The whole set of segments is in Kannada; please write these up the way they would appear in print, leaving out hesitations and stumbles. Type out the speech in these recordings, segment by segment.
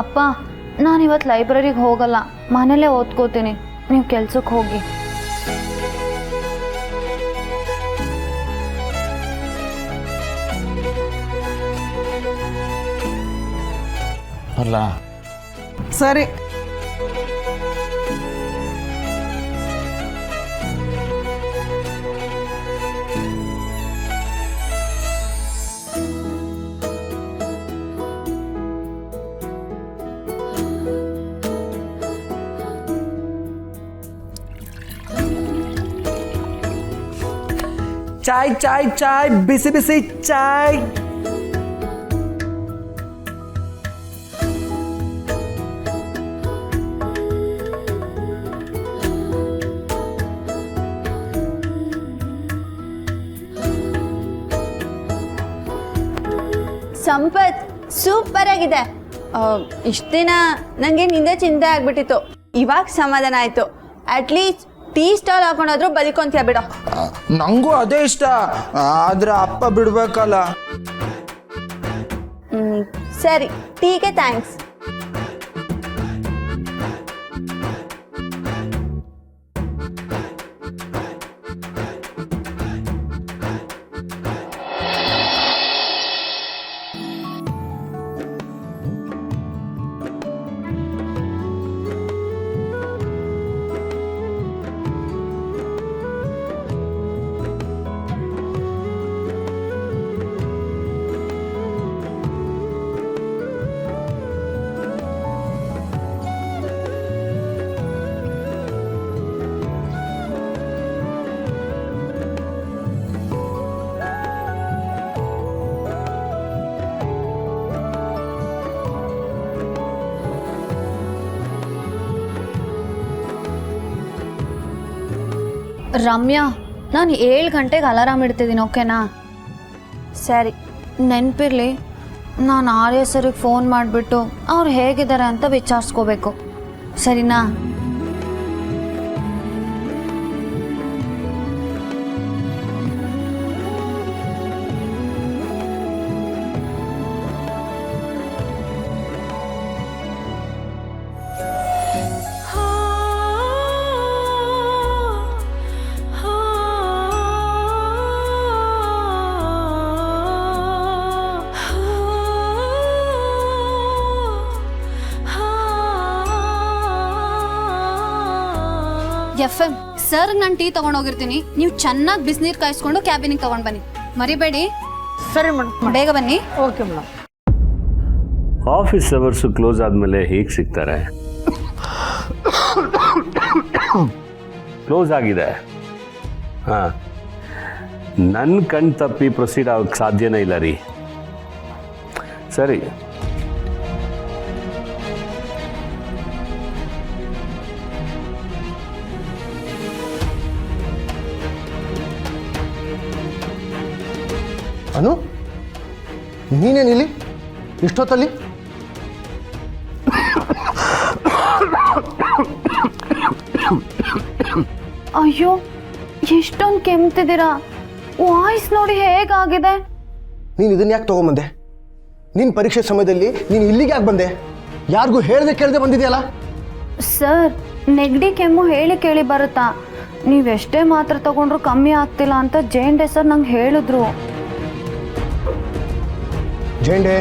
ಅಪ್ಪ ನಾನಿವತ್ತು ಲೈಬ್ರರಿಗೆ ಹೋಗಲ್ಲ, ಮನೇಲೇ ಓದ್ಕೋತೀನಿ, ನೀವು ಕೆಲ್ಸಕ್ಕೆ ಹೋಗಿ. ಅಲ್ಲ ಸರಿ. ಚಾಯ್ ಚಾಯ್ ಚಾಯ್, ಬಿಸಿ ಬಿಸಿ ಚಾಯ್. ಸಂಪತ್ ಸೂಪರ್ ಆಗಿದೆ. ಇಷ್ಟು ದಿನ ನನಗೆ ನಿಂದೆ ಚಿಂತೆ ಆಗ್ಬಿಟ್ಟಿತ್ತು, ಇವಾಗ ಸಮಾಧಾನ ಆಯ್ತು. ಅಟ್ಲೀಸ್ಟ್ ಟೀ ಸ್ಟಾಲ್ ಹಾಕೊಂಡಾದ್ರೂ ಬದುಕೊಂತೀಯ ಬಿಡೋ. ನಂಗೂ ಅದೇ ಇಷ್ಟ, ಆದ್ರೆ ಅಪ್ಪ ಬಿಡ್ಬೇಕಲ್ಲ. ಸರಿ, ಟೀಗೆ ಥ್ಯಾಂಕ್ಸ್. ರಮ್ಯಾ, ನಾನು 7 ಗಂಟೆಗೆ ಅಲಾರಾಮ್ ಇಡ್ತಿದ್ದೀನಿ, ಓಕೆನಾ? ಸರಿ. ನೆನಪಿರಲಿ, ನಾನು ಆರ್ಯ ಸರಿಗೆ ಫೋನ್ ಮಾಡಿಬಿಟ್ಟು ಅವ್ರು ಹೇಗಿದ್ದಾರೆ ಅಂತ ವಿಚಾರಿಸ್ಕೋಬೇಕು, ಸರಿನಾ? FM ಸರ್, ನಾನು ಟೀ ತಗೊಂಡೋಗಿರ್ತೀನಿ, ನೀವು ಚೆನ್ನಾಗಿ ಬಿಸಿನೀರು ಕಾಯಿಸ್ಕೊಂಡು ಕ್ಯಾಬಿನಿಗೆ ತಗೊಂಡು ಬನ್ನಿ, ಮರಿಬೇಡಿ. ಸರಿ ಮೇಡಮ್, ಬೇಗ ಬನ್ನಿ. Okay madam. Office hours close ಆದಮೇಲೆ ಹೇಗೆ ಸಿಗ್ತಾರೆ? ಕ್ಲೋಸ್ ಆಗಿದೆ. ಹಾಂ, ನನ್ನ ಕಣ್ ತಪ್ಪಿ ಪ್ರೊಸೀಡ್ ಆಗೋಕ್ಕೆ ಸಾಧ್ಯನೇ ಇಲ್ಲ ರೀ. ಸರಿ, ಅನು, ನೀನೇನಿಲ್ಲಿ ಇಷ್ಟೊತ್ತಲ್ಲಿ? ಅಯ್ಯೋ, ಎಷ್ಟೊಂದು ಕೆಮ್ತಿದ್ದೀರಾ, ವಾಯ್ಸ್ ನೋಡಿ ಹೇಗಾಗಿದೆ. ನೀನು ಇದನ್ನ ಯಾಕೆ ತಗೊಂಬಂದೆ? ನಿನ್ನ ಪರೀಕ್ಷೆ ಸಮಯದಲ್ಲಿ ನೀನು ಇಲ್ಲಿಗೆ ಯಾಕೆ ಬಂದೆ? ಯಾರಿಗೂ ಹೇಳ್ದೆ ಕೇಳದೆ ಬಂದಿದೆಯಲ್ಲ? ಸರ್, ನೆಗಡಿ ಕೆಮ್ಮು ಹೇಳಿ ಕೇಳಿ ಬರುತ್ತಾ? ನೀವೆಷ್ಟೇ ಮಾತ್ರೆ ತಗೊಂಡ್ರು ಕಮ್ಮಿ ಆಗ್ತಿಲ್ಲ ಅಂತ ಜೇಂಡೆ ಸರ್ ನಂಗೆ ಹೇಳಿದ್ರು. ಜೇಂಡೆ,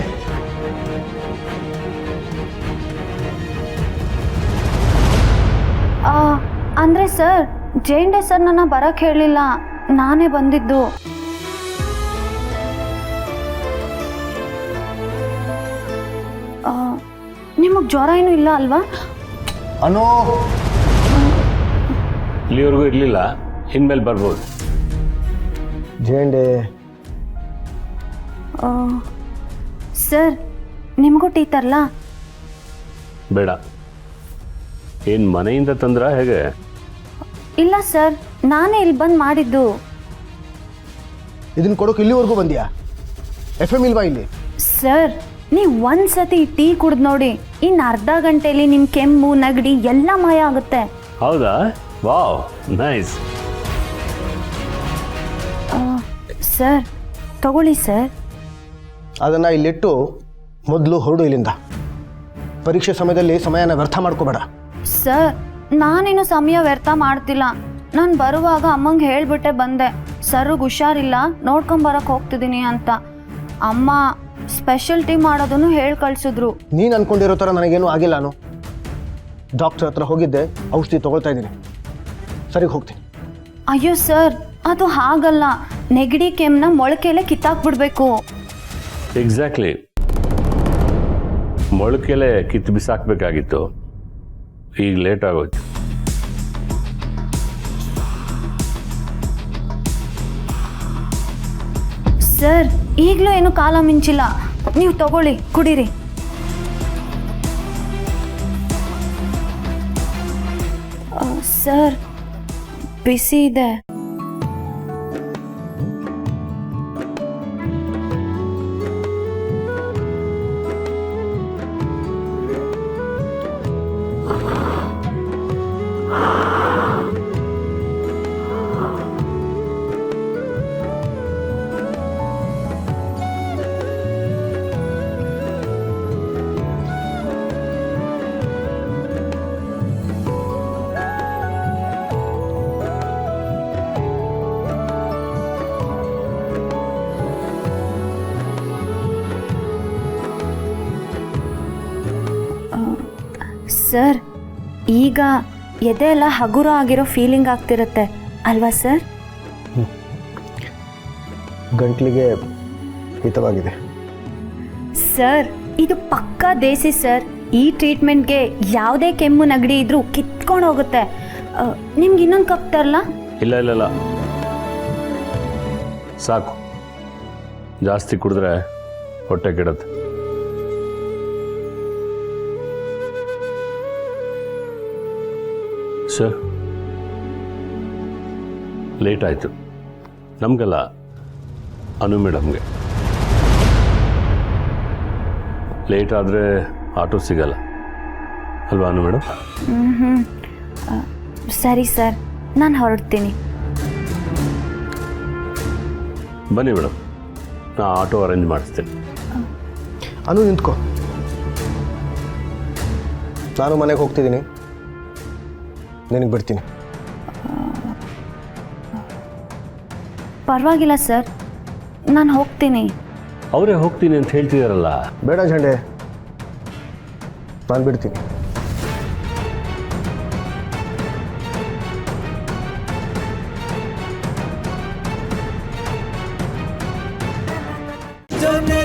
ಅಂದರೆ ಸರ್, ಜೇಂಡೆ ಸರ್ ನನ್ನ ಬರಕ್ಕೆ ಹೇಳಿಲ್ಲ, ನಾನೇ ಬಂದಿದ್ದು. ನಿಮಗೆ ಜ್ವರ ಏನೂ ಇಲ್ಲ ಅಲ್ವಾ? ಅನೋ, ಇಲ್ಲಿವರೆಗೂ ಇರಲಿಲ್ಲ, ಇನ್ಮೇಲೆ ಬರ್ಬೋದು. ಜೇಂಡೆ, ಸರ್, ನಿಮಗೂ ಟೀ ತರಲಾ? ಬೇಡ. ಏನು ಮನೆಯಿಂದ ತಂದ್ರ ಹೇಗೆ? ಇಲ್ಲ ಸರ್, ನಾನೇ ಇಲ್ಲಿ ಬಂದು ಮಾಡಿದ್ದು. ಇದನ್ನ ಕೊಡೋಕೆ ಇಲ್ಲಿವರೆಗೂ ಬಂದ್ಯಾ? FM ಇಲ್ವಾ ಇಲ್ಲಿ? ಸರ್, ನೀವು ಒಂದ್ಸತಿ ಟೀ ಕುಡ್ದು ನೋಡಿ, ಇನ್ನು ಅರ್ಧ ಗಂಟೆಯಲ್ಲಿ ನಿಮ್ಮ ಕೆಮ್ಮು ನೆಗಡಿ ಎಲ್ಲ ಮಾಯ ಆಗುತ್ತೆ. ಹೌದಾ? Wow, nice. ಸರ್, ತಗೊಳ್ಳಿ ಸರ್. ಅದನ್ನು ಇಲ್ಲಿಟ್ಟು ಮೊದಲು ಹೊರಡು ಇಲ್ಲಿಂದ. ಪರೀಕ್ಷೆ ಸಮಯದಲ್ಲಿ ಸಮಯನ ವ್ಯರ್ಥ ಮಾಡ್ಕೋಬೇಡ. ಸರ್ ನಾನೇನು ಸಮಯ ವ್ಯರ್ಥ ಮಾಡ್ತಿಲ್ಲ. ನಾನು ಬರುವಾಗ ಅಮ್ಮಂಗೆ ಹೇಳ್ಬಿಟ್ಟೆ ಬಂದೆ, ಸರ್ಗೆ ಹುಷಾರಿಲ್ಲ ನೋಡ್ಕೊಂಬರಕ್ಕೆ ಹೋಗ್ತಿದ್ದೀನಿ ಅಂತ. ಅಮ್ಮ ಸ್ಪೆಷಲ್ ಟೀ ಮಾಡೋದನ್ನು ಹೇಳಿ ಕಳಿಸಿದ್ರು. ನೀನು ಅನ್ಕೊಂಡಿರೋ ಥರ ನನಗೇನು ಆಗಿಲ್ಲ. ನಾನು ಡಾಕ್ಟರ್ ಹತ್ರ ಹೋಗಿದ್ದೆ, ಔಷಧಿ ತೊಗೊಳ್ತಾ ಇದ್ದೀನಿ, ಸರಿಗೆ ಹೋಗ್ತೀನಿ. ಅಯ್ಯೋ ಸರ್, ಅದು ಹಾಗಲ್ಲ. ನೆಗಡಿ ಕೆಮ್ಮನ್ನ ಮೊಳಕೆಲೆ ಕಿತ್ತಾಕ್ಬಿಡ್ಬೇಕು. ಎಕ್ಸಾಕ್ಟ್ಲಿ, ಮೊಳಕೆಲೆ ಕಿತ್ತು ಬಿಸಾಕಬೇಕಾಗಿತ್ತು, ಈಗ ಲೇಟ್ ಆಗೋಯ್ತು. ಸರ್ ಈಗಲೂ ಏನು ಕಾಲ ಮಿಂಚಿಲ್ಲ, ನೀವು ತಗೊಳ್ಳಿ ಕುಡೀರಿ. ಸರ್ ಬಿಸಿ ಇದೆ. ಸರ್ ಈಗ ಎದೆ ಎಲ್ಲ ಹಗುರ ಆಗಿರೋ ಫೀಲಿಂಗ್ ಆಗ್ತಿರುತ್ತೆ ಅಲ್ವಾ ಸರ್? ಗಂಟ್ಲಿಗೆ ಹಿತವಾಗಿದೆ. ಸರ್ ಇದು ಪಕ್ಕಾ ದೇಸಿ ಸರ್. ಈ ಟ್ರೀಟ್ಮೆಂಟ್ಗೆ ಯಾವುದೇ ಕೆಮ್ಮು ನೆಗಡಿ ಇದ್ರೂ ಕಿತ್ಕೊಂಡು ಹೋಗುತ್ತೆ. ನಿಮ್ಗೆ ಇನ್ನೊಂದು ಕಪ್ ತರಲ್ಲ? ಇಲ್ಲ ಇಲ್ಲ ಇಲ್ಲ, ಸಾಕು. ಜಾಸ್ತಿ ಕುಡಿದ್ರೆ ಹೊಟ್ಟೆ ಕೆಡುತ್ತೆ. ಸರ್ ಲೇಟ್ ಆಯಿತು. ನಮಗಲ್ಲ, ಅನು ಮೇಡಮ್ಗೆ. ಲೇಟ್ ಆದರೆ ಆಟೋ ಸಿಗಲ್ಲ ಅಲ್ವಾ ಅನು ಮೇಡಮ್? ಸರಿ ಸರ್, ನಾನು ಹೊರಡ್ತೀನಿ. ಬನ್ನಿ ಮೇಡಮ್, ನಾ ಆಟೋ ಅರೇಂಜ್ ಮಾಡಿಸ್ತೀನಿ. ಅನು ನಿಂತ್ಕೋ, ನಾನು ಮನೆಗೆ ಹೋಗ್ತಿದ್ದೀನಿ, ನಿನಗೆ ಬಿಡ್ತೀನಿ. ಪರವಾಗಿಲ್ಲ ಸರ್, ನಾನು ಹೋಗ್ತೀನಿ. ಅವರೇ ಹೋಗ್ತೀನಿ ಅಂತ ಹೇಳ್ತಿದಾರಲ್ಲ. ಬೇಡ ಝಂಡೆ, ನಾನು ಬಿಡ್ತೀನಿ. ಜೊತೆ